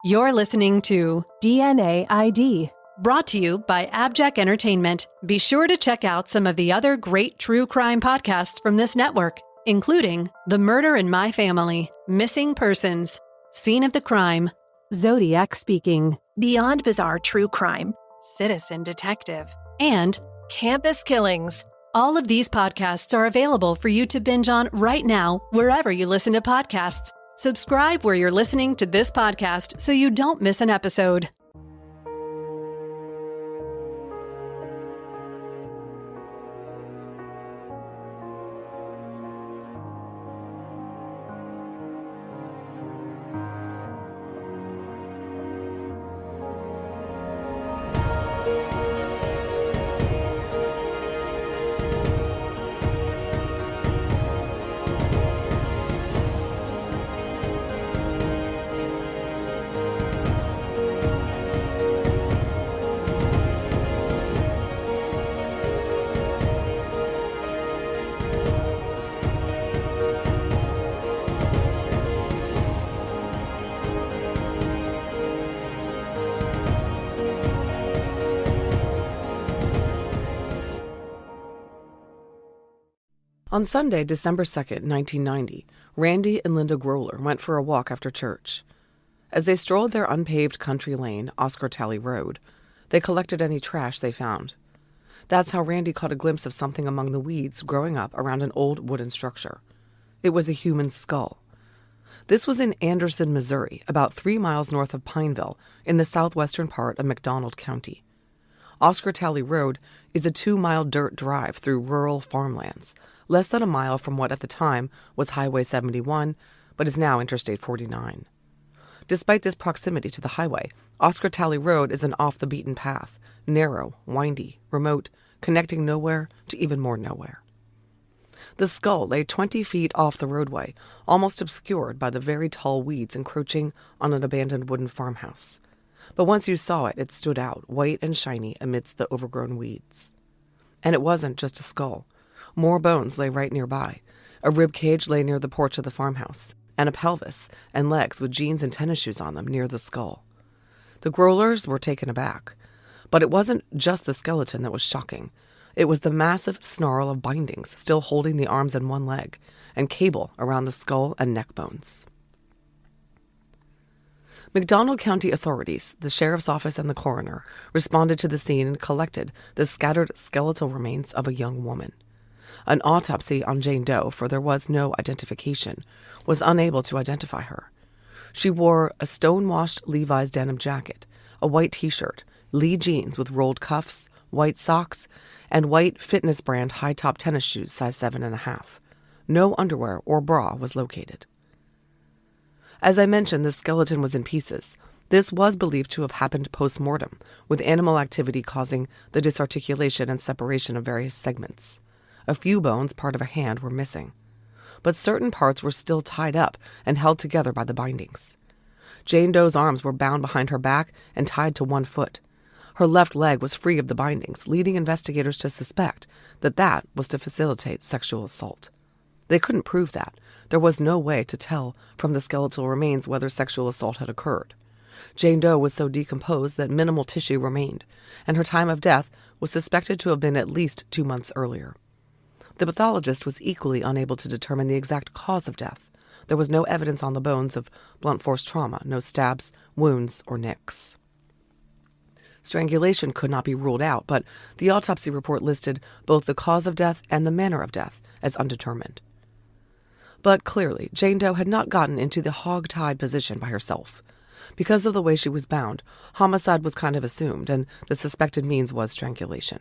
You're listening to DNA ID, brought to you by AbJack Entertainment. Be sure to check out some of the other great true crime podcasts from this network, including The Murder in My Family, Missing Persons, Scene of the Crime, Zodiac Speaking, Beyond Bizarre True Crime, Citizen Detective, and Campus Killings. All of these podcasts are available for you to binge on right now, wherever you listen to podcasts. Subscribe where you're listening to this podcast so you don't miss an episode. On Sunday, December 2nd, 1990, Randy and Linda Growler went for a walk after church. As they strolled their unpaved country lane, Oscar Talley Road, they collected any trash they found. That's how Randy caught a glimpse of something among the weeds growing up around an old wooden structure. It was a human skull. This was in Anderson, Missouri, about 3 miles north of Pineville, in the southwestern part of McDonald County. Oscar Talley Road is a 2-mile dirt drive through rural farmlands, less than a mile from what at the time was Highway 71, but is now Interstate 49. Despite this proximity to the highway, Oscar Talley Road is an off-the-beaten path, narrow, windy, remote, connecting nowhere to even more nowhere. The skull lay 20 feet off the roadway, almost obscured by the very tall weeds encroaching on an abandoned wooden farmhouse. But once you saw it, it stood out, white and shiny amidst the overgrown weeds. And it wasn't just a skull. More bones lay right nearby. A rib cage lay near the porch of the farmhouse, and a pelvis and legs with jeans and tennis shoes on them near the skull. The Growlers were taken aback. But it wasn't just the skeleton that was shocking. It was the massive snarl of bindings still holding the arms and one leg, and cable around the skull and neck bones. McDonald County authorities, the sheriff's office and the coroner, responded to the scene and collected the scattered skeletal remains of a young woman. An autopsy on Jane Doe, for there was no identification, was unable to identify her. She wore a stone-washed Levi's denim jacket, a white T-shirt, Lee jeans with rolled cuffs, white socks, and white fitness brand high-top tennis shoes size 7.5. No underwear or bra was located. As I mentioned, the skeleton was in pieces. This was believed to have happened post-mortem, with animal activity causing the disarticulation and separation of various segments. A few bones, part of a hand, were missing. But certain parts were still tied up and held together by the bindings. Jane Doe's arms were bound behind her back and tied to one foot. Her left leg was free of the bindings, leading investigators to suspect that that was to facilitate sexual assault. They couldn't prove that. There was no way to tell from the skeletal remains whether sexual assault had occurred. Jane Doe was so decomposed that minimal tissue remained, and her time of death was suspected to have been at least 2 months earlier. The pathologist was equally unable to determine the exact cause of death. There was no evidence on the bones of blunt force trauma, no stabs, wounds, or nicks. Strangulation could not be ruled out, but the autopsy report listed both the cause of death and the manner of death as undetermined. But clearly, Jane Doe had not gotten into the hog-tied position by herself. Because of the way she was bound, homicide was kind of assumed, and the suspected means was strangulation.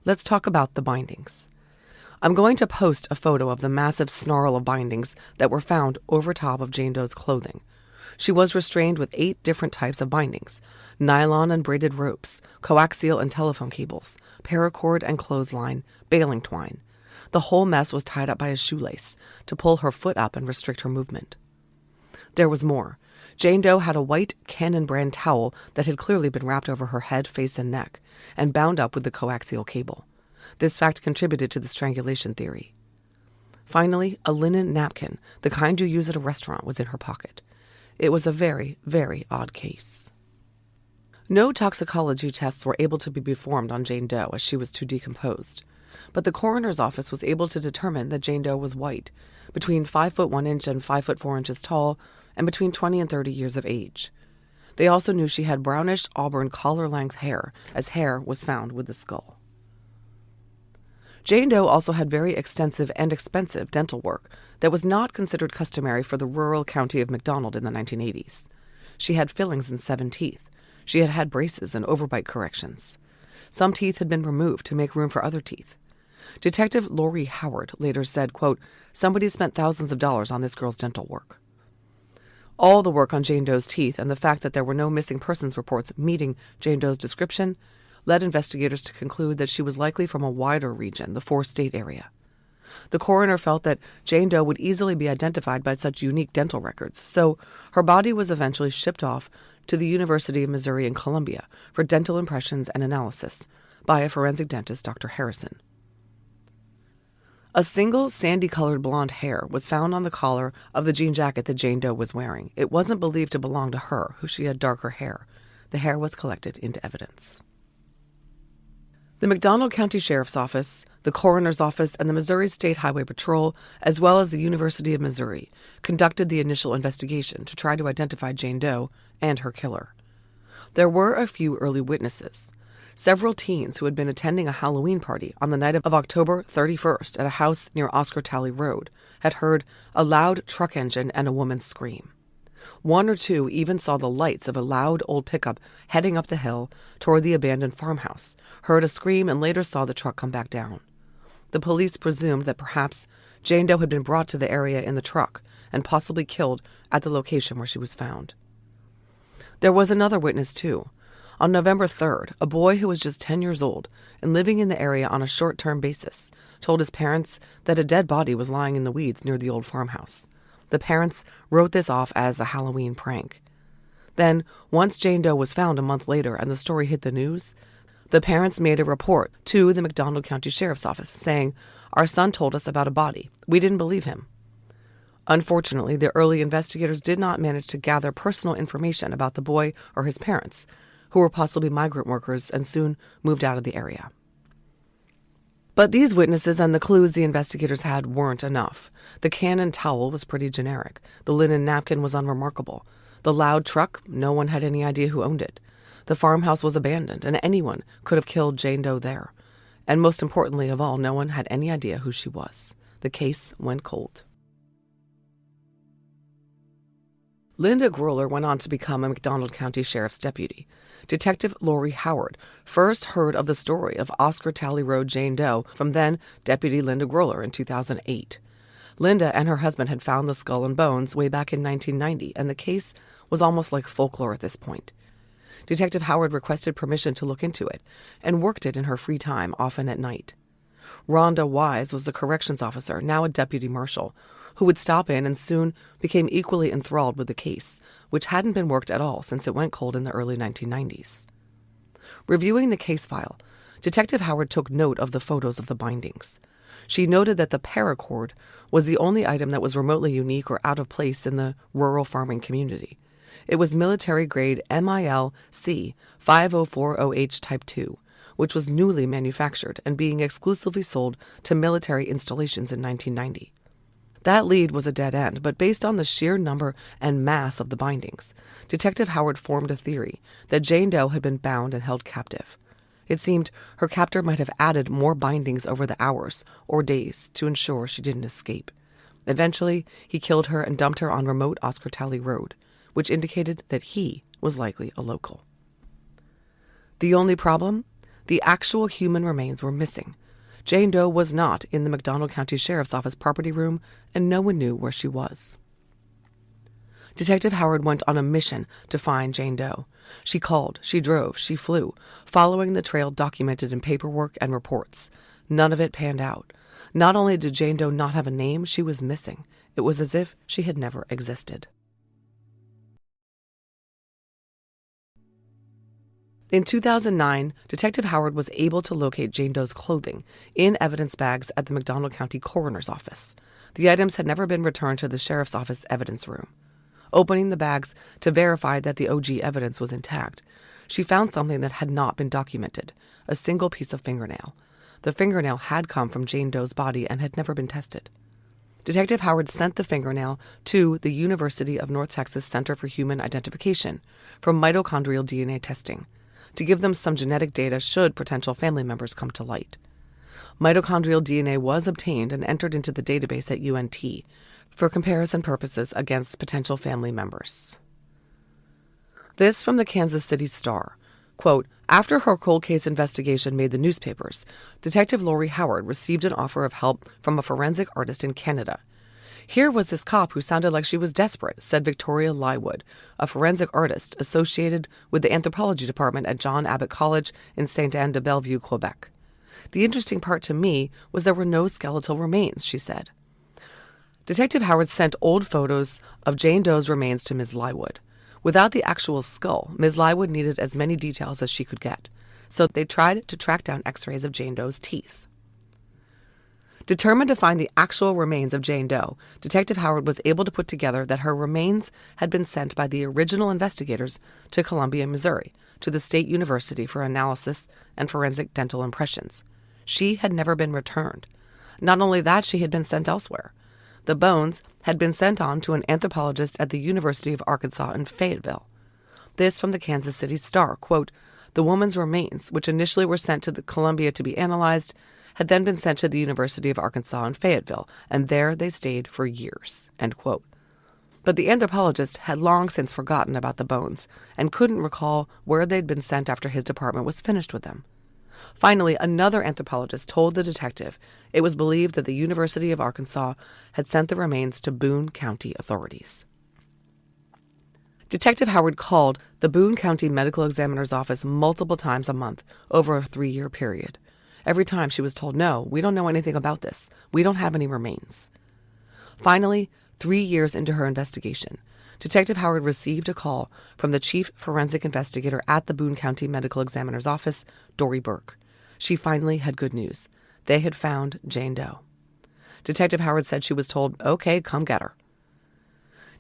Let's talk about the bindings. I'm going to post a photo of the massive snarl of bindings that were found over top of Jane Doe's clothing. She was restrained with 8 different types of bindings: nylon and braided ropes, coaxial and telephone cables, paracord and clothesline, baling twine. The whole mess was tied up by a shoelace to pull her foot up and restrict her movement. There was more. Jane Doe had a white Canon brand towel that had clearly been wrapped over her head, face, and neck, and bound up with the coaxial cable. This fact contributed to the strangulation theory. Finally, a linen napkin, the kind you use at a restaurant, was in her pocket. It was a very, very odd case. No toxicology tests were able to be performed on Jane Doe as she was too decomposed, but the coroner's office was able to determine that Jane Doe was white, between 5 foot 1 inch and 5 foot 4 inches tall, and between 20 and 30 years of age. They also knew she had brownish auburn collar-length hair, as hair was found with the skull. Jane Doe also had very extensive and expensive dental work that was not considered customary for the rural county of McDonald in the 1980s. She had fillings in 7 teeth. She had had braces and overbite corrections. Some teeth had been removed to make room for other teeth. Detective Lori Howard later said, quote, "Somebody spent thousands of dollars on this girl's dental work." All the work on Jane Doe's teeth and the fact that there were no missing persons reports meeting Jane Doe's description led investigators to conclude that she was likely from a wider region, the 4-state area. The coroner felt that Jane Doe would easily be identified by such unique dental records, so her body was eventually shipped off to the University of Missouri in Columbia for dental impressions and analysis by a forensic dentist, Dr. Harrison. A single sandy-colored blonde hair was found on the collar of the jean jacket that Jane Doe was wearing. It wasn't believed to belong to her, who she had darker hair. The hair was collected into evidence. The McDonald County Sheriff's Office, the Coroner's Office, and the Missouri State Highway Patrol, as well as the University of Missouri, conducted the initial investigation to try to identify Jane Doe and her killer. There were a few early witnesses. Several teens who had been attending a Halloween party on the night of October 31st at a house near Oscar Talley Road had heard a loud truck engine and a woman scream. 1 or 2 even saw the lights of a loud old pickup heading up the hill toward the abandoned farmhouse, heard a scream, and later saw the truck come back down. The police presumed that perhaps Jane Doe had been brought to the area in the truck and possibly killed at the location where she was found. There was another witness, too. On November 3rd, a boy who was just 10 years old and living in the area on a short-term basis told his parents that a dead body was lying in the weeds near the old farmhouse. The parents wrote this off as a Halloween prank. Then, once Jane Doe was found a month later and the story hit the news, the parents made a report to the McDonald County Sheriff's Office saying, "Our son told us about a body. We didn't believe him." Unfortunately, the early investigators did not manage to gather personal information about the boy or his parents, who were possibly migrant workers and soon moved out of the area. But these witnesses and the clues the investigators had weren't enough. The Canon towel was pretty generic. The linen napkin was unremarkable. The loud truck, no one had any idea who owned it. The farmhouse was abandoned, and anyone could have killed Jane Doe there. And most importantly of all, no one had any idea who she was. The case went cold. Linda Groller went on to become a McDonald County Sheriff's deputy. Detective Lori Howard first heard of the story of Oscar Talley Road Jane Doe from then Deputy Linda Groller in 2008. Linda and her husband had found the skull and bones way back in 1990, and the case was almost like folklore at this point. Detective Howard requested permission to look into it and worked it in her free time, often at night. Rhonda Wise was the corrections officer, now a deputy marshal, who would stop in and soon became equally enthralled with the case, which hadn't been worked at all since it went cold in the early 1990s. Reviewing the case file, Detective Howard took note of the photos of the bindings. She noted that the paracord was the only item that was remotely unique or out of place in the rural farming community. It was military-grade MIL-C 5040H Type 2, which was newly manufactured and being exclusively sold to military installations in 1990. That lead was a dead end, but based on the sheer number and mass of the bindings, Detective Howard formed a theory that Jane Doe had been bound and held captive. It seemed her captor might have added more bindings over the hours or days to ensure she didn't escape. Eventually, he killed her and dumped her on remote Oscar Talley Road, which indicated that he was likely a local. The only problem? The actual human remains were missing. Jane Doe was not in the McDonald County Sheriff's Office property room, and no one knew where she was. Detective Howard went on a mission to find Jane Doe. She called, she drove, she flew, following the trail documented in paperwork and reports. None of it panned out. Not only did Jane Doe not have a name, she was missing. It was as if she had never existed. In 2009, Detective Howard was able to locate Jane Doe's clothing in evidence bags at the McDonald County Coroner's Office. The items had never been returned to the Sheriff's Office evidence room. Opening the bags to verify that the OG evidence was intact, she found something that had not been documented, a single piece of fingernail. The fingernail had come from Jane Doe's body and had never been tested. Detective Howard sent the fingernail to the University of North Texas Center for Human Identification for mitochondrial DNA testing, to give them some genetic data should potential family members come to light. Mitochondrial DNA was obtained and entered into the database at UNT for comparison purposes against potential family members. This from the Kansas City Star. Quote, after her cold case investigation made the newspapers, Detective Lori Howard received an offer of help from a forensic artist in Canada. Here was this cop who sounded like she was desperate, said Victoria Lywood, a forensic artist associated with the anthropology department at John Abbott College in Sainte-Anne-de-Bellevue, Quebec. The interesting part to me was there were no skeletal remains, she said. Detective Howard sent old photos of Jane Doe's remains to Ms. Lywood. Without the actual skull, Ms. Lywood needed as many details as she could get, so they tried to track down x-rays of Jane Doe's teeth. Determined to find the actual remains of Jane Doe, Detective Howard was able to put together that her remains had been sent by the original investigators to Columbia, Missouri, to the State University for analysis and forensic dental impressions. She had never been returned. Not only that, she had been sent elsewhere. The bones had been sent on to an anthropologist at the University of Arkansas in Fayetteville. This from the Kansas City Star, quote, the woman's remains, which initially were sent to the Columbia to be analyzed, had then been sent to the University of Arkansas in Fayetteville, and there they stayed for years, end quote. But the anthropologist had long since forgotten about the bones and couldn't recall where they'd been sent after his department was finished with them. Finally, another anthropologist told the detective it was believed that the University of Arkansas had sent the remains to Boone County authorities. Detective Howard called the Boone County Medical Examiner's office multiple times a month over a 3-year period. Every time she was told, no, we don't know anything about this. We don't have any remains. Finally, 3 years into her investigation, Detective Howard received a call from the chief forensic investigator at the Boone County Medical Examiner's office, Dory Burke. She finally had good news. They had found Jane Doe. Detective Howard said she was told, okay, come get her.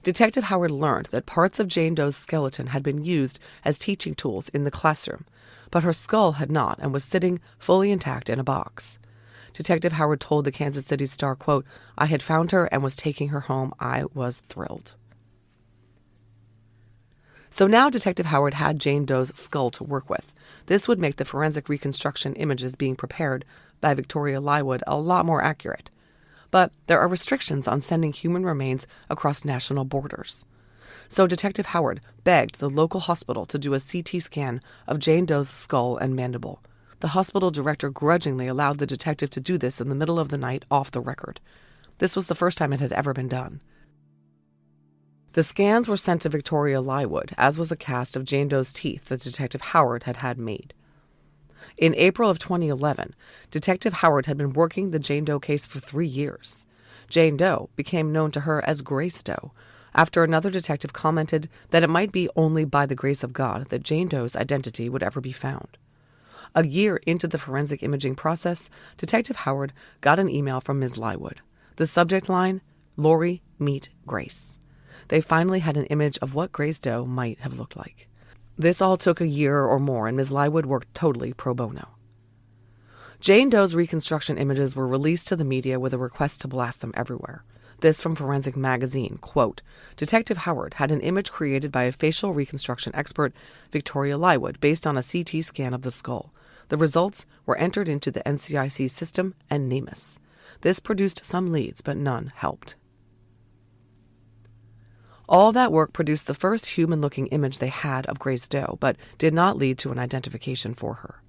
Detective Howard learned that parts of Jane Doe's skeleton had been used as teaching tools in the classroom, but her skull had not and was sitting fully intact in a box. Detective Howard told the Kansas City Star, quote, I had found her and was taking her home. I was thrilled. So now Detective Howard had Jane Doe's skull to work with. This would make the forensic reconstruction images being prepared by Victoria Lywood a lot more accurate. But there are restrictions on sending human remains across national borders. So Detective Howard begged the local hospital to do a CT scan of Jane Doe's skull and mandible. The hospital director grudgingly allowed the detective to do this in the middle of the night off the record. This was the first time it had ever been done. The scans were sent to Victoria Lywood, as was a cast of Jane Doe's teeth that Detective Howard had had made. In April of 2011, Detective Howard had been working the Jane Doe case for 3 years. Jane Doe became known to her as Grace Doe, after another detective commented that it might be only by the grace of God that Jane Doe's identity would ever be found. A year into the forensic imaging process, Detective Howard got an email from Ms. Lywood. The subject line, Lori, meet Grace. They finally had an image of what Grace Doe might have looked like. This all took a year or more, and Ms. Lywood worked totally pro bono. Jane Doe's reconstruction images were released to the media with a request to blast them everywhere. This from Forensic Magazine, quote, Detective Howard had an image created by a facial reconstruction expert, Victoria Lywood, based on a CT scan of the skull. The results were entered into the NCIC system and NamUs. This produced some leads, but none helped. All that work produced the first human-looking image they had of Grace Doe, but did not lead to an identification for her.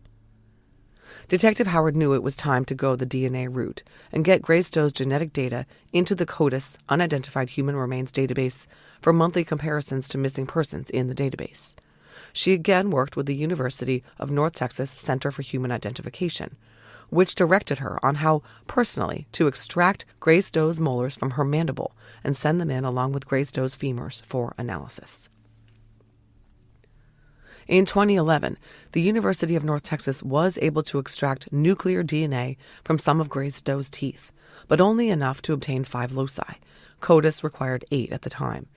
Detective Howard knew it was time to go the DNA route and get Grace Doe's genetic data into the CODIS Unidentified Human Remains database for monthly comparisons to missing persons in the database. She again worked with the University of North Texas Center for Human Identification, which directed her on how personally to extract Grace Doe's molars from her mandible and send them in along with Grace Doe's femurs for analysis. In 2011, the University of North Texas was able to extract nuclear DNA from some of Grace Doe's teeth, but only enough to obtain 5 loci. CODIS required 8 at the time.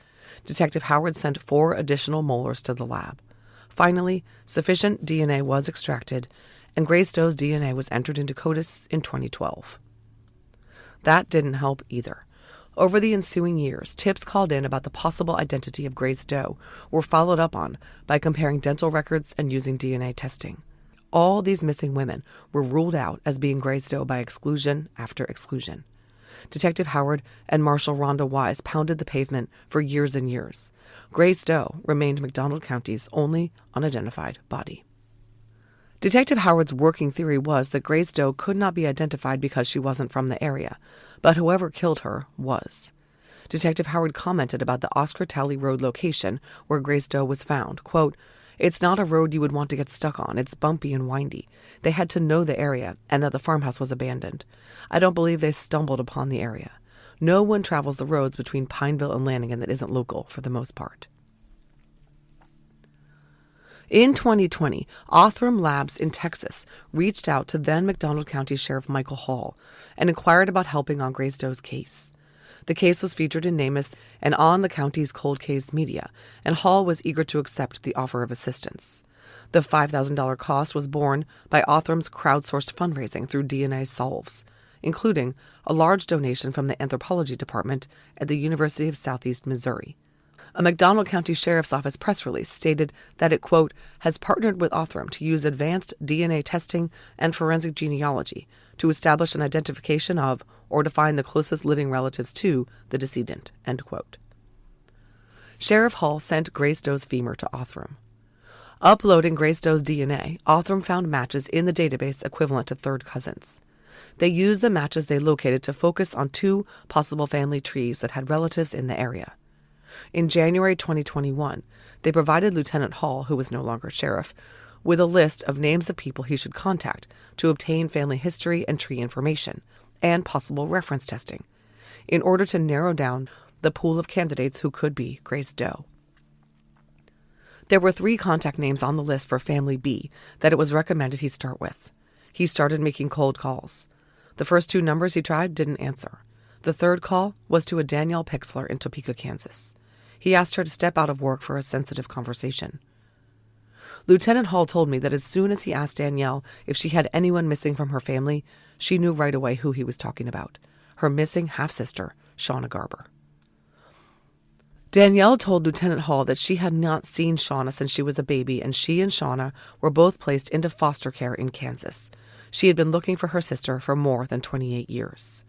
Detective Howard sent 4 additional molars to the lab. Finally, sufficient DNA was extracted, and Grace Doe's DNA was entered into CODIS in 2012. That didn't help either. Over the ensuing years, tips called in about the possible identity of Grace Doe were followed up on by comparing dental records and using DNA testing. All these missing women were ruled out as being Grace Doe by exclusion after exclusion. Detective Howard and Marshal Rhonda Wise pounded the pavement for years and years. Grace Doe remained McDonald County's only unidentified body. Detective Howard's working theory was that Grace Doe could not be identified because she wasn't from the area, but whoever killed her was. Detective Howard commented about the Oscar Talley Road location where Grace Doe was found. Quote, "It's not a road you would want to get stuck on. It's bumpy and windy. They had to know the area and that the farmhouse was abandoned. I don't believe they stumbled upon the area. No one travels the roads between Pineville and Lanagan that isn't local for the most part." In 2020, Othram Labs in Texas reached out to then McDonald County Sheriff Michael Hall and inquired about helping on Grace Doe's case. The case was featured in NamUs and on the county's cold case media, and Hall was eager to accept the offer of assistance. The $5,000 cost was borne by Othram's crowdsourced fundraising through DNA Solves, including a large donation from the anthropology department at the University of Southeast Missouri. A McDonald County Sheriff's Office press release stated that it, quote, has partnered with Othram to use advanced DNA testing and forensic genealogy to establish an identification of or to find the closest living relatives to the decedent, end quote. Sheriff Hall sent Grace Doe's femur to Othram. Uploading Grace Doe's DNA, Othram found matches in the database equivalent to third cousins. They used the matches they located to focus on 2 possible family trees that had relatives in the area. In January 2021, they provided Lieutenant Hall, who was no longer sheriff, with a list of names of people he should contact to obtain family history and tree information and possible reference testing in order to narrow down the pool of candidates who could be Grace Doe. There were 3 contact names on the list for Family B that it was recommended he start with. He started making cold calls. The first 2 numbers he tried didn't answer. The third call was to a Danielle Pixler in Topeka, Kansas. He asked her to step out of work for a sensitive conversation. Lieutenant Hall told me that as soon as he asked Danielle if she had anyone missing from her family, she knew right away who he was talking about, her missing half-sister, Shawna Garber. Danielle told Lieutenant Hall that she had not seen Shawna since she was a baby, and she and Shawna were both placed into foster care in Kansas. She had been looking for her sister for more than 28 years.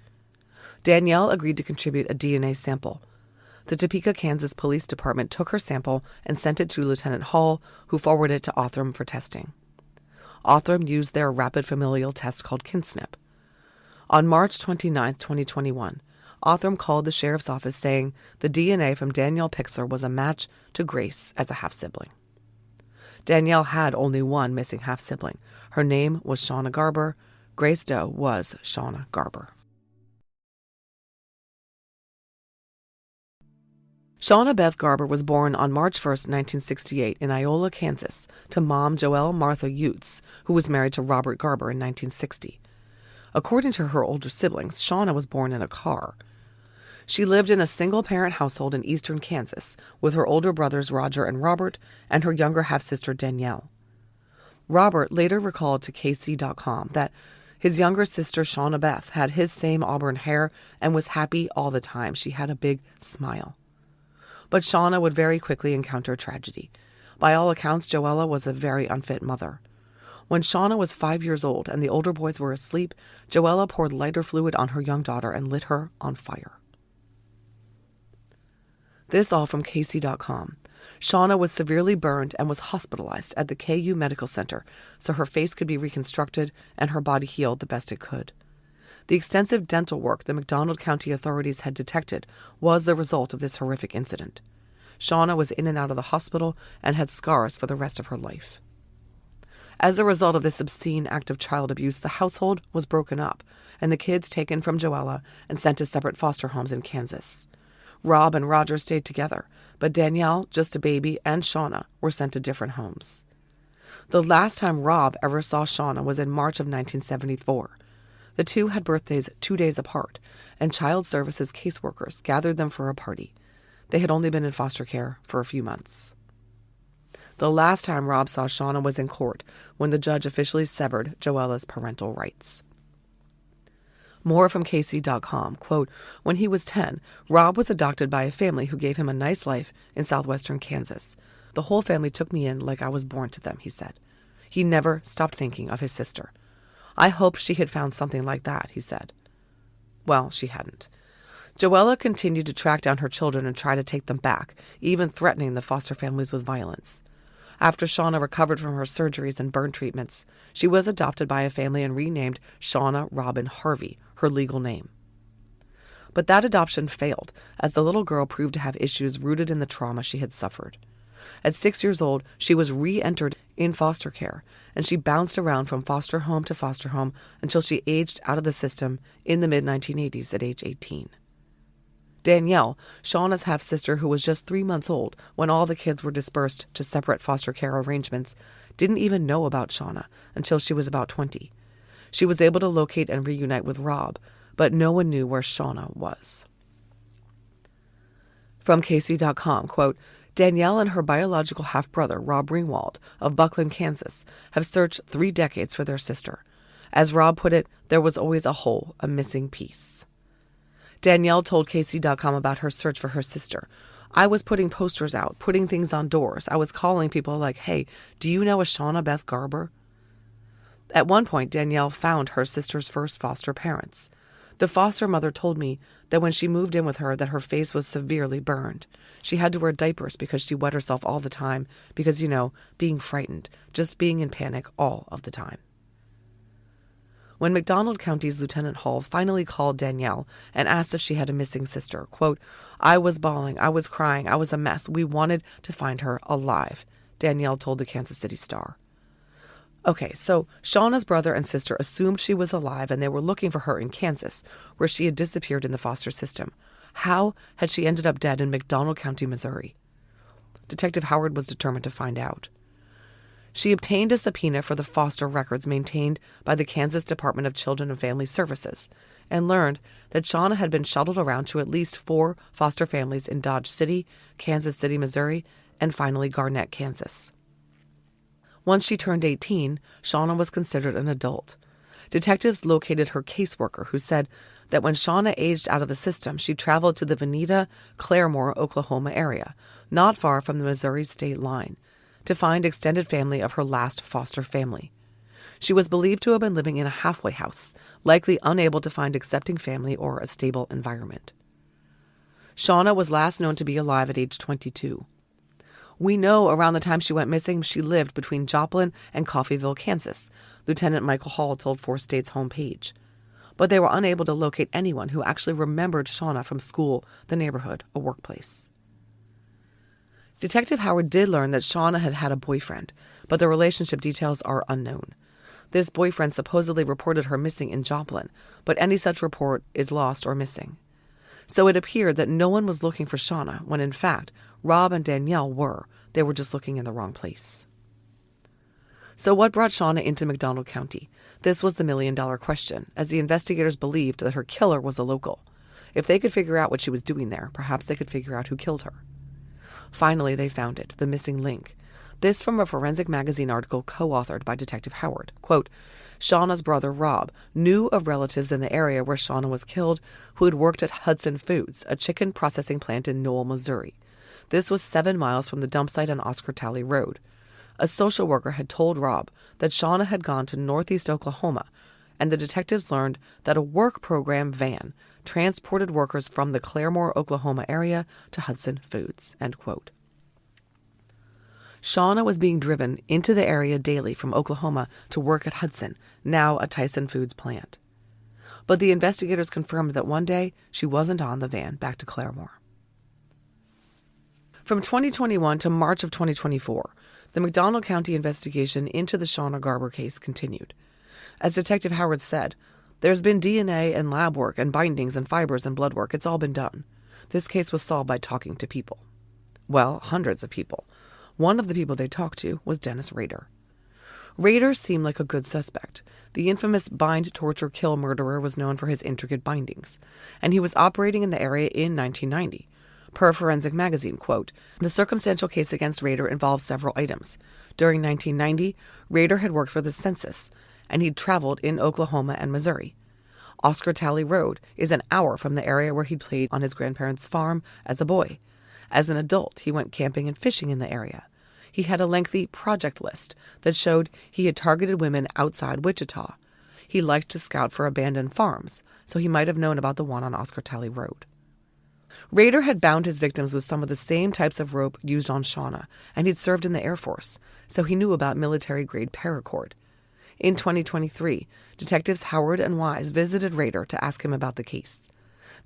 Danielle agreed to contribute a DNA sample. The Topeka, Kansas Police Department took her sample and sent it to Lieutenant Hall, who forwarded it to Othram for testing. Othram used their rapid familial test called KinSNP. On March 29, 2021, Othram called the sheriff's office saying the DNA from Danielle Pixler was a match to Grace as a half-sibling. Danielle had only one missing half-sibling. Her name was Shawna Garber. Grace Doe was Shawna Garber. Shawna Beth Garber was born on March 1, 1968 in Iola, Kansas, to mom Joelle Martha Utes, who was married to Robert Garber in 1960. According to her older siblings, Shawna was born in a car. She lived in a single-parent household in eastern Kansas with her older brothers Roger and Robert and her younger half-sister Danielle. Robert later recalled to KC.com that his younger sister Shawna Beth had his same auburn hair and was happy all the time. She had a big smile. But Shawna would very quickly encounter tragedy. By all accounts, Joella was a very unfit mother. When Shawna was 5 years old and the older boys were asleep, Joella poured lighter fluid on her young daughter and lit her on fire. This all from KC.com. Shawna was severely burned and was hospitalized at the KU Medical Center so her face could be reconstructed and her body healed the best it could. The extensive dental work the McDonald County authorities had detected was the result of this horrific incident. Shawna was in and out of the hospital and had scars for the rest of her life. As a result of this obscene act of child abuse, the household was broken up and the kids taken from Joella and sent to separate foster homes in Kansas. Rob and Roger stayed together, but Danielle, just a baby, and Shawna were sent to different homes. The last time Rob ever saw Shawna was in March of 1974. The two had birthdays 2 days apart, and child services caseworkers gathered them for a party. They had only been in foster care for a few months. The last time Rob saw Shawna was in court when the judge officially severed Joella's parental rights. More from Casey.com, quote, "When he was 10, Rob was adopted by a family who gave him a nice life in southwestern Kansas. The whole family took me in like I was born to them," he said. He never stopped thinking of his sister. "I hoped she had found something like that," he said. Well, she hadn't. Joella continued to track down her children and try to take them back, even threatening the foster families with violence. After Shawna recovered from her surgeries and burn treatments, she was adopted by a family and renamed Shawna Robin Harvey, her legal name. But that adoption failed, as the little girl proved to have issues rooted in the trauma she had suffered. At 6 years old, she was re-entered in foster care, and she bounced around from foster home to foster home until she aged out of the system in the mid-1980s at age 18. Danielle, Shawna's half-sister who was just 3 months old when all the kids were dispersed to separate foster care arrangements, didn't even know about Shawna until she was about 20. She was able to locate and reunite with Rob, but no one knew where Shawna was. From Casey.com, quote, "Danielle and her biological half-brother, Rob Ringwald, of Buckland, Kansas, have searched 3 decades for their sister. As Rob put it, there was always a hole, a missing piece." Danielle told Casey.com about her search for her sister. "I was putting posters out, putting things on doors. I was calling people like, 'Hey, do you know a Shawna Beth Garber?'" At one point, Danielle found her sister's first foster parents. The foster mother told me that when she moved in with her that her face was severely burned. She had to wear diapers because she wet herself all the time because, being frightened, just being in panic all of the time. When McDonald County's Lieutenant Hall finally called Danielle and asked if she had a missing sister, quote, "I was bawling, I was crying, I was a mess. We wanted to find her alive," Danielle told the Kansas City Star. Okay, so Shawna's brother and sister assumed she was alive and they were looking for her in Kansas, where she had disappeared in the foster system. How had she ended up dead in McDonald County, Missouri? Detective Howard was determined to find out. She obtained a subpoena for the foster records maintained by the Kansas Department of Children and Family Services and learned that Shawna had been shuttled around to at least 4 foster families in Dodge City, Kansas City, Missouri, and finally Garnett, Kansas. Once she turned 18, Shawna was considered an adult. Detectives located her caseworker, who said that when Shawna aged out of the system, she traveled to the Veneta, Claremore, Oklahoma area, not far from the Missouri state line, to find extended family of her last foster family. She was believed to have been living in a halfway house, likely unable to find accepting family or a stable environment. Shawna was last known to be alive at age 22. We know around the time she went missing, she lived between Joplin and Coffeyville, Kansas, Lieutenant Michael Hall told 4State's homepage. But they were unable to locate anyone who actually remembered Shawna from school, the neighborhood, or workplace. Detective Howard did learn that Shawna had had a boyfriend, but the relationship details are unknown. This boyfriend supposedly reported her missing in Joplin, but any such report is lost or missing. So it appeared that no one was looking for Shawna, when in fact, Rob and Danielle were. They were just looking in the wrong place. So what brought Shawna into McDonald County? This was the million-dollar question, as the investigators believed that her killer was a local. If they could figure out what she was doing there, perhaps they could figure out who killed her. Finally, they found it, the missing link. This from a Forensic Magazine article co-authored by Detective Howard. Quote, "Shawna's brother, Rob, knew of relatives in the area where Shawna was killed who had worked at Hudson Foods, a chicken processing plant in Knoll, Missouri. This was 7 miles from the dump site on Oscar Talley Road. A social worker had told Rob that Shawna had gone to northeast Oklahoma, and the detectives learned that a work program van transported workers from the Claremore, Oklahoma area to Hudson Foods." End quote. Shawna was being driven into the area daily from Oklahoma to work at Hudson, now a Tyson Foods plant. But the investigators confirmed that one day she wasn't on the van back to Claremore. From 2021 to March of 2024, the McDonald County investigation into the Shawna Garber case continued. As Detective Howard said, "There's been DNA and lab work and bindings and fibers and blood work. It's all been done. This case was solved by talking to people." Well, hundreds of people. One of the people they talked to was Dennis Rader. Rader seemed like a good suspect. The infamous bind, torture, kill murderer was known for his intricate bindings, and he was operating in the area in 1990. Per Forensic Magazine, quote, "The circumstantial case against Rader involves several items. During 1990, Rader had worked for the census, and he'd traveled in Oklahoma and Missouri. Oscar Talley Road is an hour from the area where he'd played on his grandparents' farm as a boy. As an adult, he went camping and fishing in the area. He had a lengthy project list that showed he had targeted women outside Wichita. He liked to scout for abandoned farms, so he might have known about the one on Oscar Talley Road." Rader had bound his victims with some of the same types of rope used on Shawna, and he'd served in the Air Force, so he knew about military-grade paracord. In 2023, Detectives Howard and Wise visited Rader to ask him about the case.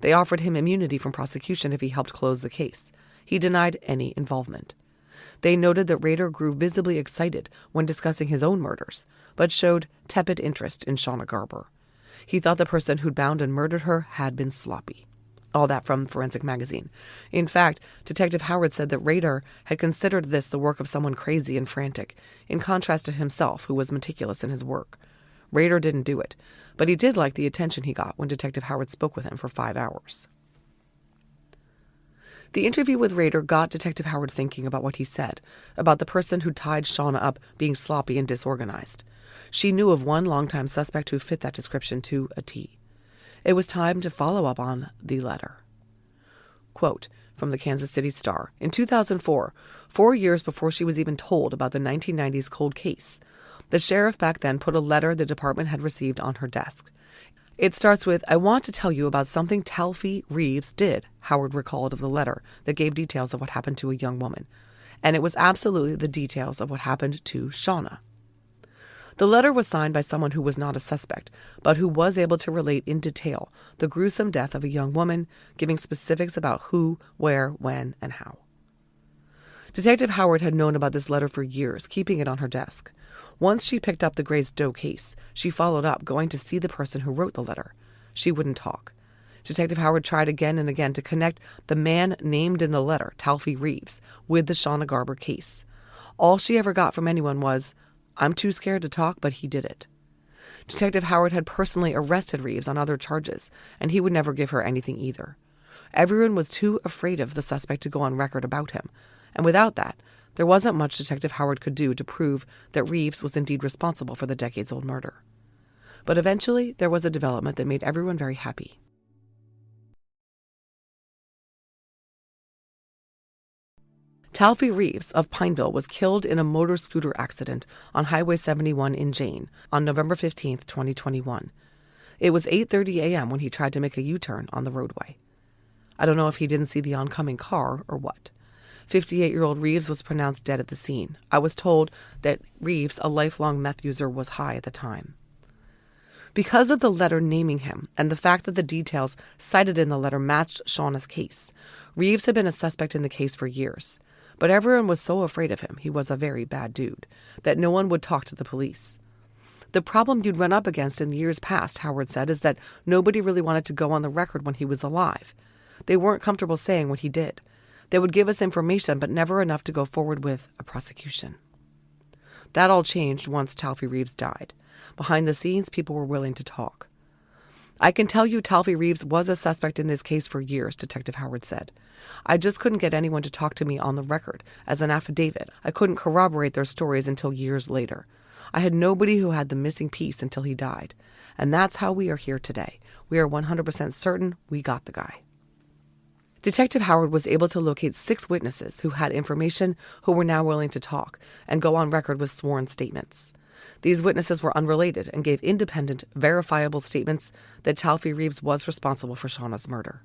They offered him immunity from prosecution if he helped close the case. He denied any involvement. They noted that Rader grew visibly excited when discussing his own murders, but showed tepid interest in Shawna Garber. He thought the person who'd bound and murdered her had been sloppy. All that from Forensic Magazine. In fact, Detective Howard said that Rader had considered this the work of someone crazy and frantic, in contrast to himself, who was meticulous in his work. Rader didn't do it, but he did like the attention he got when Detective Howard spoke with him for 5 hours. The interview with Rader got Detective Howard thinking about what he said, about the person who tied Shawna up being sloppy and disorganized. She knew of one longtime suspect who fit that description to a T. It was time to follow up on the letter. Quote, from the Kansas City Star, in 2004, 4 years before she was even told about the 1990s cold case, the sheriff back then put a letter the department had received on her desk. It starts with, "I want to tell you about something Taffey Reeves did," Howard recalled of the letter that gave details of what happened to a young woman. And it was absolutely the details of what happened to Shawna. The letter was signed by someone who was not a suspect, but who was able to relate in detail the gruesome death of a young woman, giving specifics about who, where, when, and how. Detective Howard had known about this letter for years, keeping it on her desk. Once she picked up the Jane Doe case, she followed up, going to see the person who wrote the letter. She wouldn't talk. Detective Howard tried again and again to connect the man named in the letter, Taffey Reeves, with the Shawna Garber case. All she ever got from anyone was, "I'm too scared to talk, but he did it." Detective Howard had personally arrested Reeves on other charges, and he would never give her anything either. Everyone was too afraid of the suspect to go on record about him, and without that, there wasn't much Detective Howard could do to prove that Reeves was indeed responsible for the decades-old murder. But eventually, there was a development that made everyone very happy. Taffey Reeves of Pineville was killed in a motor scooter accident on Highway 71 in Jane on November 15, 2021. It was 8:30 a.m. when he tried to make a U-turn on the roadway. I don't know if he didn't see the oncoming car or what. 58-year-old Reeves was pronounced dead at the scene. I was told that Reeves, a lifelong meth user, was high at the time. Because of the letter naming him and the fact that the details cited in the letter matched Shawna's case, Reeves had been a suspect in the case for years. But everyone was so afraid of him, he was a very bad dude, that no one would talk to the police. The problem you'd run up against in years past, Howard said, is that nobody really wanted to go on the record when he was alive. They weren't comfortable saying what he did. They would give us information, but never enough to go forward with a prosecution. That all changed once Taffey Reeves died. Behind the scenes, people were willing to talk. "I can tell you Taffey Reeves was a suspect in this case for years," Detective Howard said. "I just couldn't get anyone to talk to me on the record as an affidavit. I couldn't corroborate their stories until years later. I had nobody who had the missing piece until he died. And that's how we are here today. We are 100% certain we got the guy." Detective Howard was able to locate 6 witnesses who had information, who were now willing to talk and go on record with sworn statements. These witnesses were unrelated and gave independent, verifiable statements that Taffey Reeves was responsible for Shawna's murder.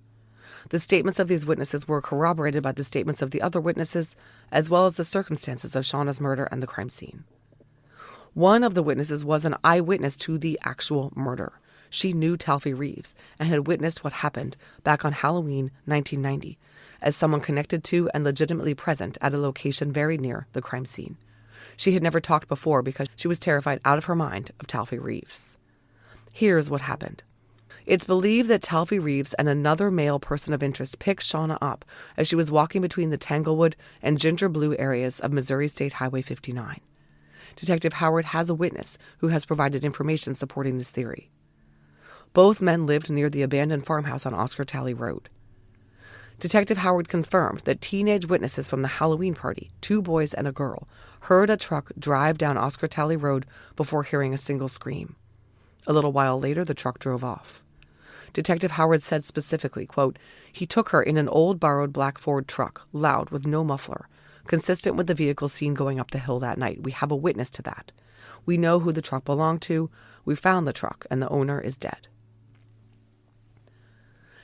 The statements of these witnesses were corroborated by the statements of the other witnesses, as well as the circumstances of Shawna's murder and the crime scene. One of the witnesses was an eyewitness to the actual murder. She knew Taffey Reeves and had witnessed what happened back on Halloween 1990 as someone connected to and legitimately present at a location very near the crime scene. She had never talked before because she was terrified out of her mind of Taffey Reeves. Here's what happened. It's believed that Taffey Reeves and another male person of interest picked Shawna up as she was walking between the Tanglewood and Ginger Blue areas of Missouri State Highway 59. Detective Howard has a witness who has provided information supporting this theory. Both men lived near the abandoned farmhouse on Oscar Talley Road. Detective Howard confirmed that teenage witnesses from the Halloween party, 2 boys and a girl, heard a truck drive down Oscar Talley Road before hearing a single scream. A little while later, the truck drove off. Detective Howard said specifically, quote, "He took her in an old borrowed black Ford truck, loud with no muffler, consistent with the vehicle seen going up the hill that night. We have a witness to that. We know who the truck belonged to. We found the truck, and the owner is dead."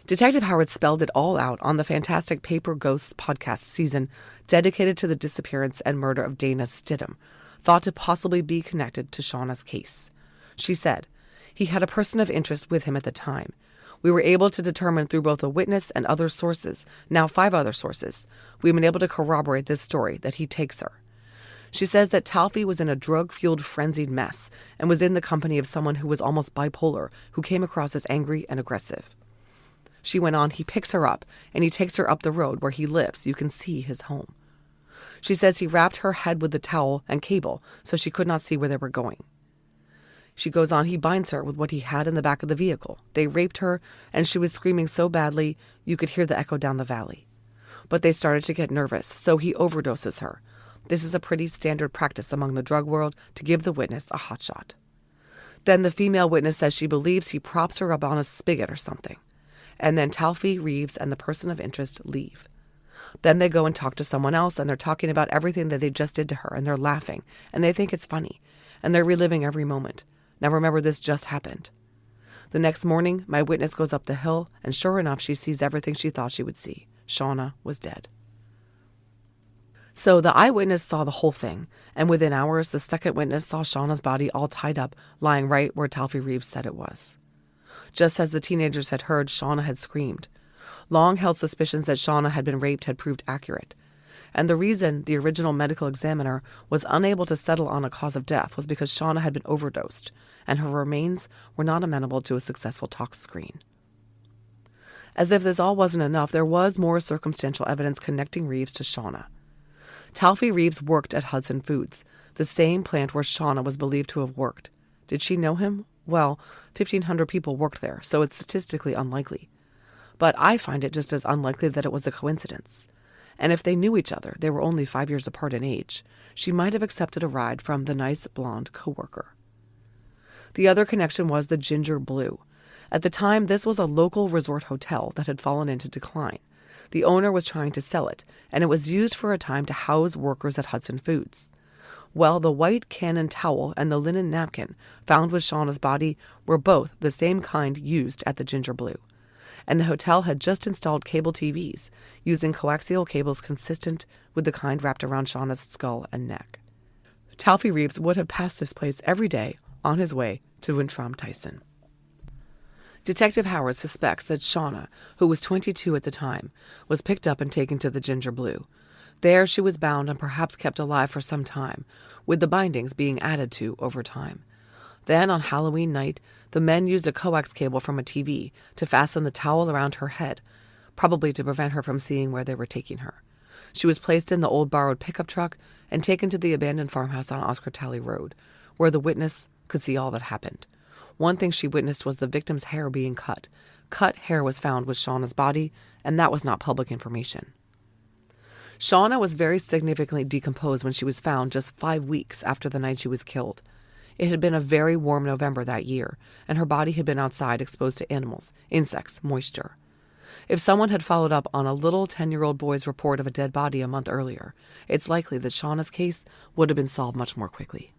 Detective Howard spelled it all out on the fantastic Paper Ghosts podcast season dedicated to the disappearance and murder of Dana Stidham, thought to possibly be connected to Shawna's case. She said, "He had a person of interest with him at the time. We were able to determine through both a witness and other sources, now 5 other sources, we've been able to corroborate this story that he takes her." She says that Taffey was in a drug-fueled, frenzied mess and was in the company of someone who was almost bipolar, who came across as angry and aggressive. She went on, "He picks her up, and he takes her up the road where he lives. You can see his home." She says he wrapped her head with the towel and cable so she could not see where they were going. She goes on, "He binds her with what he had in the back of the vehicle. They raped her, and she was screaming so badly you could hear the echo down the valley. But they started to get nervous, so he overdoses her. This is a pretty standard practice among the drug world to give the witness a hot shot." Then the female witness says she believes he props her up on a spigot or something. And then Taffey Reeves and the person of interest leave. Then they go and talk to someone else, and they're talking about everything that they just did to her, and they're laughing, and they think it's funny, and they're reliving every moment. Now remember, this just happened. The next morning, my witness goes up the hill, and sure enough, she sees everything she thought she would see. Shawna was dead. So the eyewitness saw the whole thing, and within hours, the second witness saw Shawna's body all tied up, lying right where Taffey Reeves said it was. Just as the teenagers had heard, Shawna had screamed. Long-held suspicions that Shawna had been raped had proved accurate. And the reason the original medical examiner was unable to settle on a cause of death was because Shawna had been overdosed, and her remains were not amenable to a successful tox screen. As if this all wasn't enough, there was more circumstantial evidence connecting Reeves to Shawna. Taffey Reeves worked at Hudson Foods, the same plant where Shawna was believed to have worked. Did she know him? Well, 1,500 people worked there, so it's statistically unlikely. But I find it just as unlikely that it was a coincidence. And if they knew each other, they were only 5 years apart in age, she might have accepted a ride from the nice blonde coworker. The other connection was the Ginger Blue. At the time, this was a local resort hotel that had fallen into decline. The owner was trying to sell it, and it was used for a time to house workers at Hudson Foods. Well, the white cannon towel and the linen napkin found with Shawna's body were both the same kind used at the Ginger Blue. And the hotel had just installed cable TVs, using coaxial cables consistent with the kind wrapped around Shawna's skull and neck. Taffey Reeves would have passed this place every day on his way to and from Tyson. Detective Howard suspects that Shawna, who was 22 at the time, was picked up and taken to the Ginger Blue. There she was bound and perhaps kept alive for some time, with the bindings being added to over time. Then, on Halloween night, the men used a coax cable from a TV to fasten the towel around her head, probably to prevent her from seeing where they were taking her. She was placed in the old borrowed pickup truck and taken to the abandoned farmhouse on Oscar Talley Road, where the witness could see all that happened. One thing she witnessed was the victim's hair being cut. Cut hair was found with Shawna's body, and that was not public information. Shawna was very significantly decomposed when she was found just 5 weeks after the night she was killed. It had been a very warm November that year, and her body had been outside exposed to animals, insects, moisture. If someone had followed up on a little 10-year-old boy's report of a dead body a month earlier, it's likely that Shawna's case would have been solved much more quickly.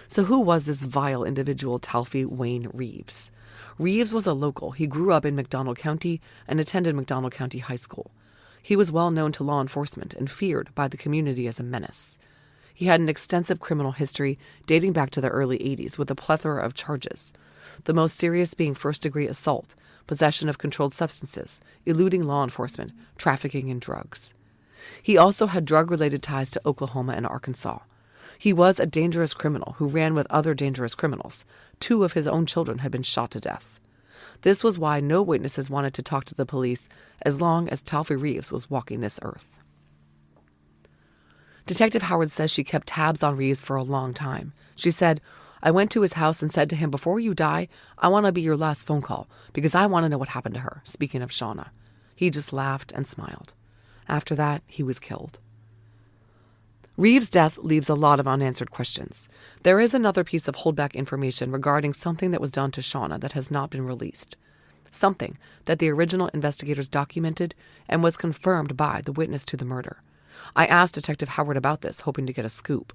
So who was this vile individual, Taffey Wayne Reeves? Reeves was a local. He grew up in McDonald County and attended McDonald County High School. He was well known to law enforcement and feared by the community as a menace. He had an extensive criminal history dating back to the early 80s with a plethora of charges, the most serious being first-degree assault, possession of controlled substances, eluding law enforcement, trafficking in drugs. He also had drug-related ties to Oklahoma and Arkansas. He was a dangerous criminal who ran with other dangerous criminals. 2 of his own children had been shot to death. This was why no witnesses wanted to talk to the police as long as Taffey Reeves was walking this earth. Detective Howard says she kept tabs on Reeves for a long time. She said, "I went to his house and said to him, 'Before you die, I want to be your last phone call because I want to know what happened to her,' speaking of Shawna. He just laughed and smiled. After that, he was killed. Reeves' death leaves a lot of unanswered questions. There is another piece of holdback information regarding something that was done to Shawna that has not been released. Something that the original investigators documented and was confirmed by the witness to the murder. I asked Detective Howard about this, hoping to get a scoop,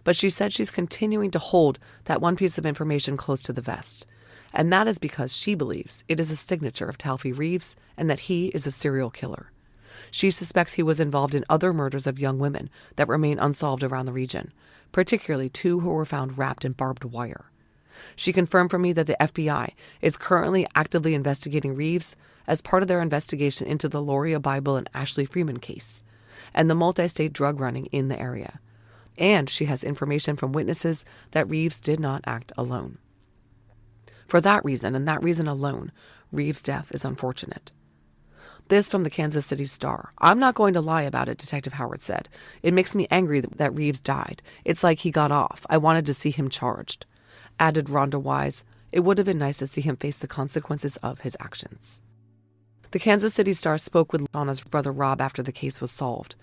but she said she's continuing to hold that one piece of information close to the vest. And that is because she believes it is a signature of Taffey Reeves and that he is a serial killer. She suspects he was involved in other murders of young women that remain unsolved around the region, particularly 2 who were found wrapped in barbed wire. She confirmed for me that the FBI is currently actively investigating Reeves as part of their investigation into the Loria Bible and Ashley Freeman case, and the multi-state drug running in the area. And she has information from witnesses that Reeves did not act alone. For that reason, and that reason alone, Reeves' death is unfortunate. This from the Kansas City Star. I'm not going to lie about it, Detective Howard said. It makes me angry that Reeves died. It's like he got off. I wanted to see him charged. Added Rhonda Wise, it would have been nice to see him face the consequences of his actions. The Kansas City Star spoke with Shawna's brother Rob after the case was solved.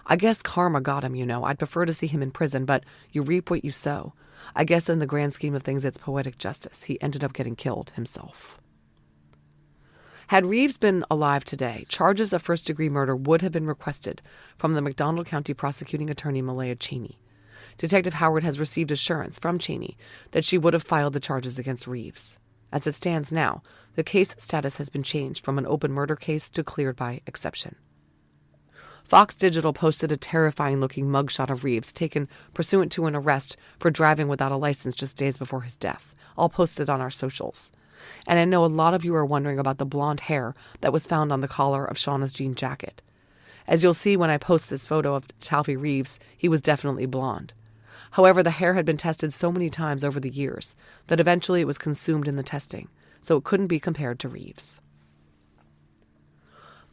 I guess karma got him, I'd prefer to see him in prison, but you reap what you sow. I guess in the grand scheme of things, it's poetic justice. He ended up getting killed himself. Had Reeves been alive today, charges of first-degree murder would have been requested from the McDonald County prosecuting attorney Malaya Cheney. Detective Howard has received assurance from Cheney that she would have filed the charges against Reeves. As it stands now, the case status has been changed from an open murder case to cleared by exception. Fox Digital posted a terrifying-looking mugshot of Reeves taken pursuant to an arrest for driving without a license just days before his death. I'll post it on our socials. And I know a lot of you are wondering about the blonde hair that was found on the collar of Shawna's jean jacket. As you'll see when I post this photo of Taffey Reeves, he was definitely blonde. However, the hair had been tested so many times over the years that eventually it was consumed in the testing, so it couldn't be compared to Reeves.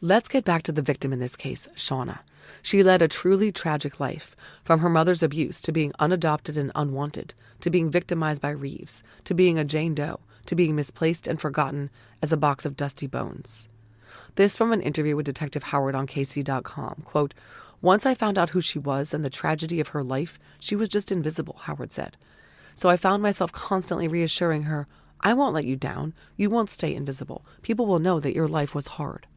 Let's get back to the victim in this case, Shawna. She led a truly tragic life, from her mother's abuse to being unadopted and unwanted, to being victimized by Reeves, to being a Jane Doe, to being misplaced and forgotten as a box of dusty bones. This from an interview with Detective Howard on KC.com. Quote, "Once I found out who she was and the tragedy of her life, she was just invisible," Howard said. "So I found myself constantly reassuring her, I won't let you down. You won't stay invisible. People will know that your life was hard."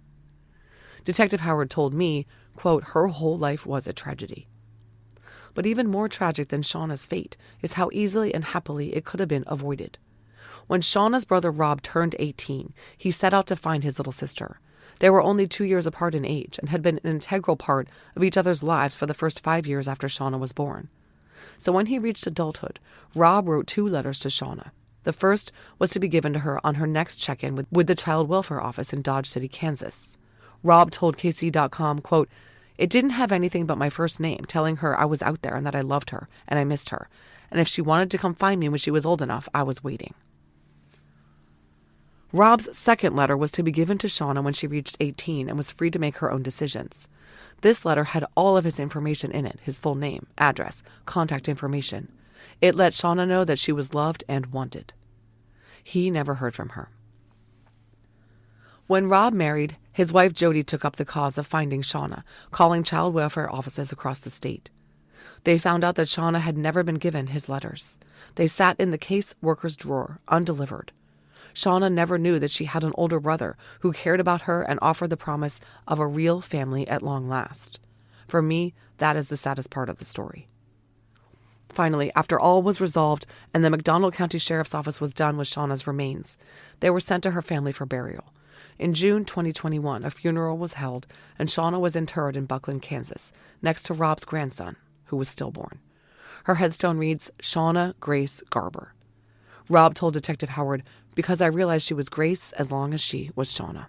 Detective Howard told me, quote, "Her whole life was a tragedy." But even more tragic than Shawna's fate is how easily and happily it could have been avoided. When Shawna's brother Rob turned 18, he set out to find his little sister. They were only 2 years apart in age and had been an integral part of each other's lives for the first 5 years after Shawna was born. So when he reached adulthood, Rob wrote 2 letters to Shawna. The first was to be given to her on her next check-in with the Child Welfare Office in Dodge City, Kansas. Rob told KC.com, quote, "It didn't have anything but my first name, telling her I was out there and that I loved her and I missed her. And if she wanted to come find me when she was old enough, I was waiting." Rob's second letter was to be given to Shawna when she reached 18 and was free to make her own decisions. This letter had all of his information in it, his full name, address, contact information. It let Shawna know that she was loved and wanted. He never heard from her. When Rob married, his wife Jody took up the cause of finding Shawna, calling child welfare offices across the state. They found out that Shawna had never been given his letters. They sat in the case worker's drawer, undelivered. Shawna never knew that she had an older brother who cared about her and offered the promise of a real family at long last. For me, that is the saddest part of the story. Finally, after all was resolved and the McDonald County Sheriff's Office was done with Shawna's remains, they were sent to her family for burial. In June 2021, a funeral was held, and Shawna was interred in Buckland, Kansas, next to Rob's grandson, who was stillborn. Her headstone reads, Shawna Grace Garber. Rob told Detective Howard, "Because I realized she was Grace as long as she was Shawna."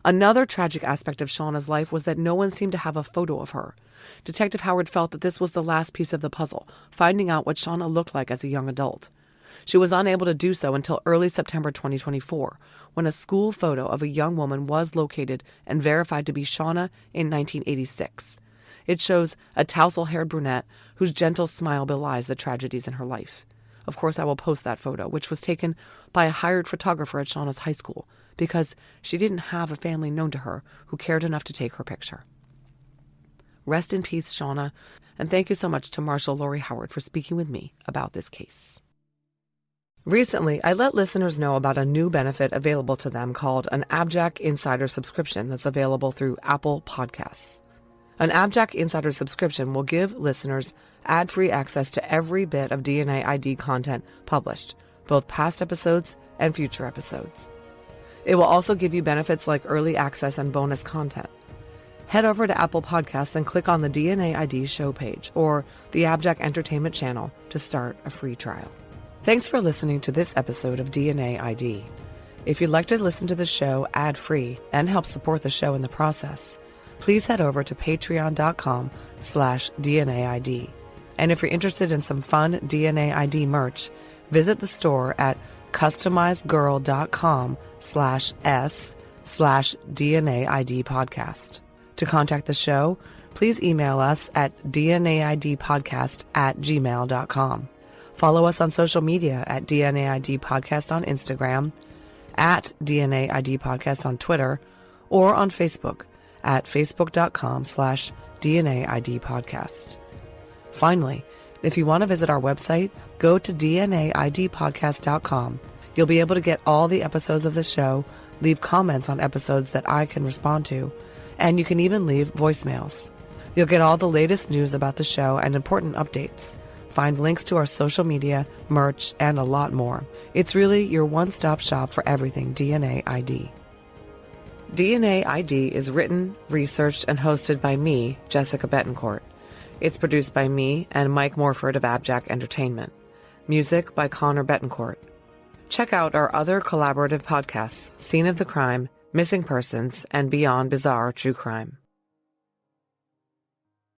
Another tragic aspect of Shawna's life was that no one seemed to have a photo of her. Detective Howard felt that this was the last piece of the puzzle, finding out what Shawna looked like as a young adult. She was unable to do so until early September 2024, when a school photo of a young woman was located and verified to be Shawna in 1986. It shows a tousle-haired brunette whose gentle smile belies the tragedies in her life. Of course, I will post that photo, which was taken by a hired photographer at Shawna's high school, because she didn't have a family known to her who cared enough to take her picture. Rest in peace, Shawna, and thank you so much to Marshal Lori Howard for speaking with me about this case. Recently, I let listeners know about a new benefit available to them called an AbJack Insider subscription that's available through Apple Podcasts. An AbJack Insider subscription will give listeners ad-free access to every bit of DNA ID content published, both past episodes and future episodes. It will also give you benefits like early access and bonus content. Head over to Apple Podcasts and click on the DNA ID show page or the AbJack Entertainment channel to start a free trial. Thanks for listening to this episode of DNA ID. If you'd like to listen to the show ad-free and help support the show in the process, please head over to patreon.com/DNAID. And if you're interested in some fun DNA ID merch, visit the store at customizedgirl.com/s/DNAID podcast. To contact the show, please email us at dnaidpodcast@gmail.com. Follow us on social media at DNAID Podcast on Instagram, at DNAID Podcast on Twitter, or on Facebook at facebook.com/DNAID Podcast. Finally, if you want to visit our website, go to DNAIDpodcast.com. You'll be able to get all the episodes of the show, leave comments on episodes that I can respond to, and you can even leave voicemails. You'll get all the latest news about the show and important updates. Find links to our social media, merch, and a lot more. It's really your one-stop shop for everything DNA ID. DNA ID is written, researched, and hosted by me, Jessica Betancourt. It's produced by me and Mike Morford of AbJack Entertainment. Music by Connor Betancourt. Check out our other collaborative podcasts, Scene of the Crime, Missing Persons, and Beyond Bizarre True Crime.